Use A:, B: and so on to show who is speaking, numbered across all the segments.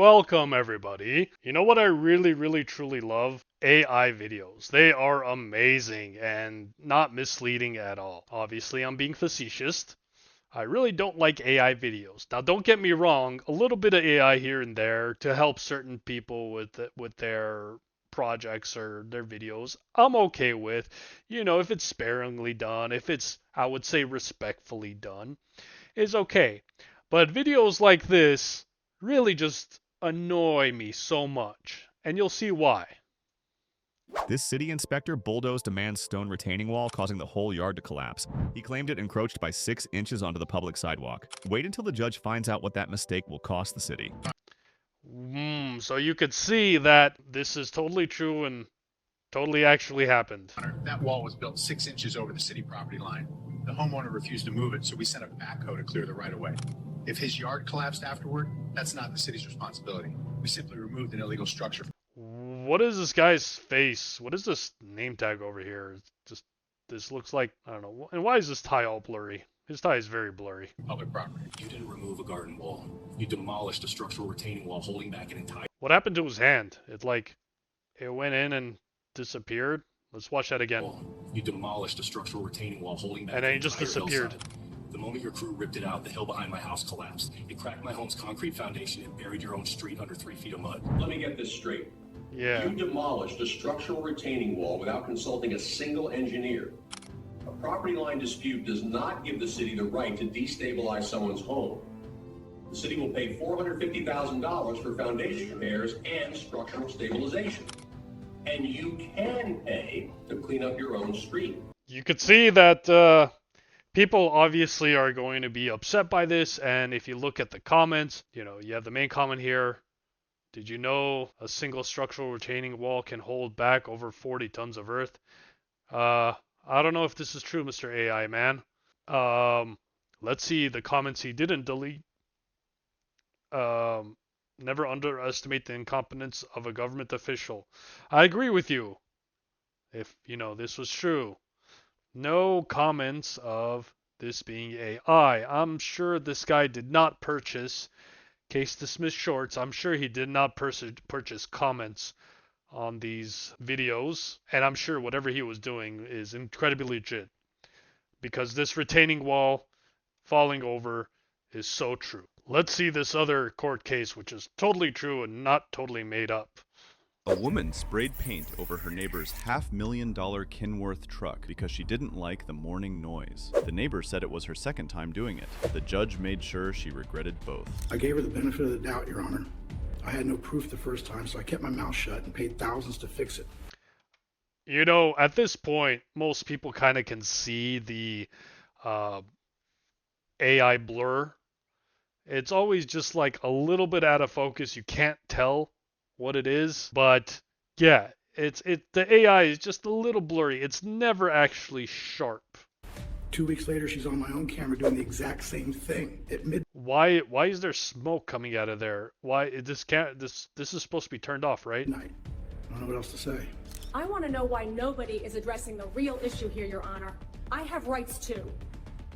A: Welcome, everybody. You know what I really truly love? AI videos. They are amazing and not misleading at all. Obviously, I'm being facetious. I really don't like AI videos. Now, don't get me wrong, a little bit of AI here and there to help certain people with their projects or their videos, I'm okay with. If it's sparingly done, if it's, I would say, respectfully done, is okay. But videos like this really just annoy me so much. And you'll see why.
B: This city inspector bulldozed a man's stone retaining wall, causing the whole yard to collapse. He claimed it encroached by 6 inches onto the public sidewalk. Wait until the judge finds out what that mistake will cost the city.
A: So you could see that this is totally true and totally actually happened.
C: That wall was built 6 inches over the city property line. The homeowner refused to move it, so we sent a backhoe to clear the right of way. If his yard collapsed afterward, that's not the city's responsibility. We simply removed an illegal structure.
A: What is this guy's face? What is this name tag over here? This looks like, I don't know. And why is this tie all blurry? His tie is very blurry.
C: Public property.
D: You didn't remove a garden wall. You demolished a structural retaining wall holding back an entire...
A: What happened to his hand? It went in and disappeared. Let's watch that again.
D: You demolished a structural retaining wall holding back
A: And then he just disappeared.
D: Hillside. The moment your crew ripped it out, the hill behind my house collapsed. It cracked my home's concrete foundation and buried your own street under 3 feet of mud.
E: Let me get this straight.
A: Yeah.
E: You demolished a structural retaining wall without consulting a single engineer. A property line dispute does not give the city the right to destabilize someone's home. The city will pay $450,000 for foundation repairs and structural stabilization. And you can pay to clean up your own street.
A: You could see that people obviously are going to be upset by this, and if you look at the comments, you have the main comment here. Did you know a single structural retaining wall can hold back over 40 tons of earth? I don't know if this is true, Mr. AI man. Let's see the comments he didn't delete. Never underestimate the incompetence of a government official. I agree with you. If, this was true. No comments of this being AI. I'm sure this guy did not purchase case dismissed shorts. I'm sure he did not purchase comments on these videos. And I'm sure whatever he was doing is incredibly legit. Because this retaining wall falling over is so true. Let's see this other court case, which is totally true and not totally made up.
F: A woman sprayed paint over her neighbor's $500,000 Kenworth truck because she didn't like the morning noise. The neighbor said it was her second time doing it. The judge made sure she regretted both.
G: I gave her the benefit of the doubt, Your Honor. I had no proof the first time, so I kept my mouth shut and paid thousands to fix it.
A: At this point, most people kind of can see the AI blur. It's always just like a little bit out of focus. You can't tell what it is, but yeah, the AI is just a little blurry. It's never actually sharp.
G: 2 weeks later, she's on my own camera doing the exact same thing at midnight.
A: Why is there smoke coming out of there? Why this is supposed to be turned off, right?
G: I don't know what else to say.
H: I want to know why nobody is addressing the real issue here, Your Honor. I have rights too.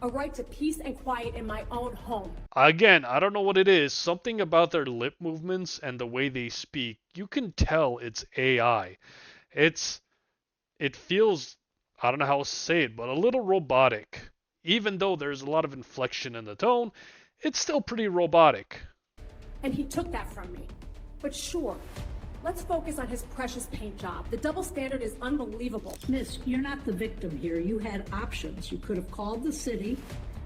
H: A right to peace and quiet in my own home.
A: Again, I don't know what it is. Something about their lip movements and the way they speak, you can tell it's AI. It feels, I don't know how to say it, but a little robotic. Even though there's a lot of inflection in the tone, it's still pretty robotic.
H: And he took that from me. But sure, let's focus on his precious paint job. The double standard is unbelievable.
I: Miss, you're not the victim here. You had options. You could have called the city.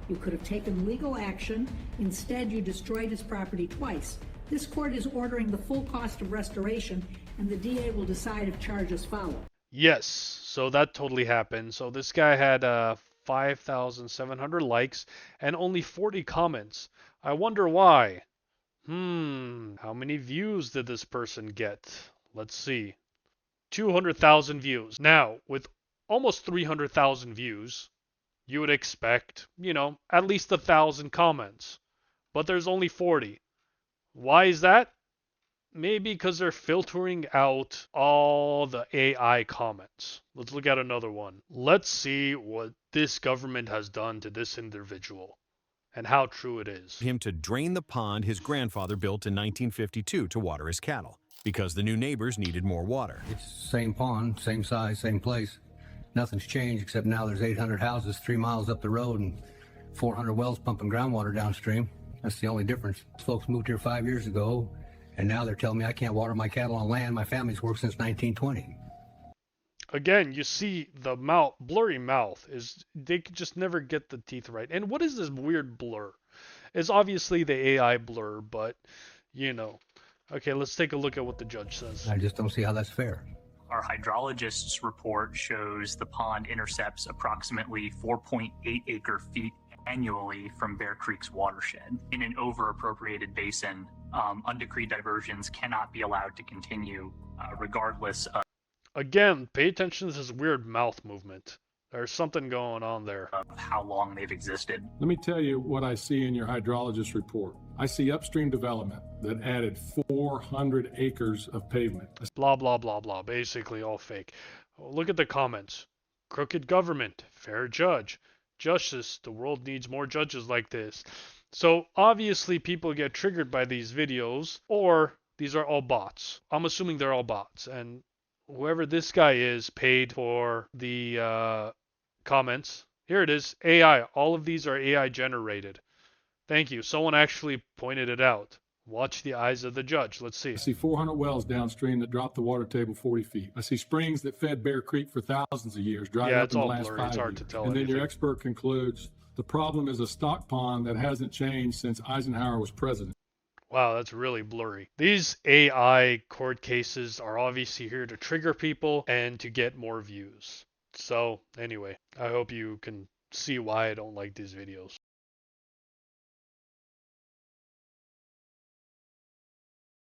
I: You could have taken legal action. Instead, you destroyed his property twice. This court is ordering the full cost of restoration, and the DA will decide if charges follow.
A: Yes, so that totally happened. So this guy had 5,700 likes and only 40 comments. I wonder why. How many views did this person get? Let's see. 200,000 views. Now, with almost 300,000 views, you would expect, at least 1,000 comments. But there's only 40. Why is that? Maybe because they're filtering out all the AI comments. Let's look at another one. Let's see what this government has done to this individual. and how true it is.
J: Him to drain the pond his grandfather built in 1952 to water his cattle because the new neighbors needed more water.
K: It's the same pond, same size, same place. Nothing's changed except now there's 800 houses 3 miles up the road and 400 wells pumping groundwater downstream. That's the only difference. Folks moved here 5 years ago, and now they're telling me I can't water my cattle on land my family's worked since 1920.
A: Again, you see the blurry mouth is, they could just never get the teeth right. And what is this weird blur? It's obviously the AI blur, but, you know. Okay, let's take a look at what the judge says.
K: I just don't see how that's fair.
L: Our hydrologist's report shows the pond intercepts approximately 4.8 acre feet annually from Bear Creek's watershed. In an over-appropriated basin, undecreed diversions cannot be allowed to continue regardless of...
A: Again, pay attention to this weird mouth movement. There's something going on there.
L: Of how long they've existed.
M: Let me tell you what I see in your hydrologist report. I see upstream development that added 400 acres of pavement.
A: Blah, blah, blah, blah. Basically all fake. Look at the comments. Crooked government. Fair judge. Justice. The world needs more judges like this. So obviously people get triggered by these videos, or these are all bots. I'm assuming they're all bots. And whoever this guy is paid for the comments. Here it is. AI. All of these are AI generated. Thank you. Someone actually pointed it out. Watch the eyes of the judge. Let's see.
M: I see 400 wells downstream that dropped the water table 40 feet. I see springs that fed Bear Creek for thousands of years, dried up in the last 5 years.
A: It's hard to tell
M: and then
A: anything.
M: your expert concludes the problem is a stock pond that hasn't changed since Eisenhower was president.
A: Wow, that's really blurry. These AI court cases are obviously here to trigger people and to get more views. So anyway, I hope you can see why I don't like these videos.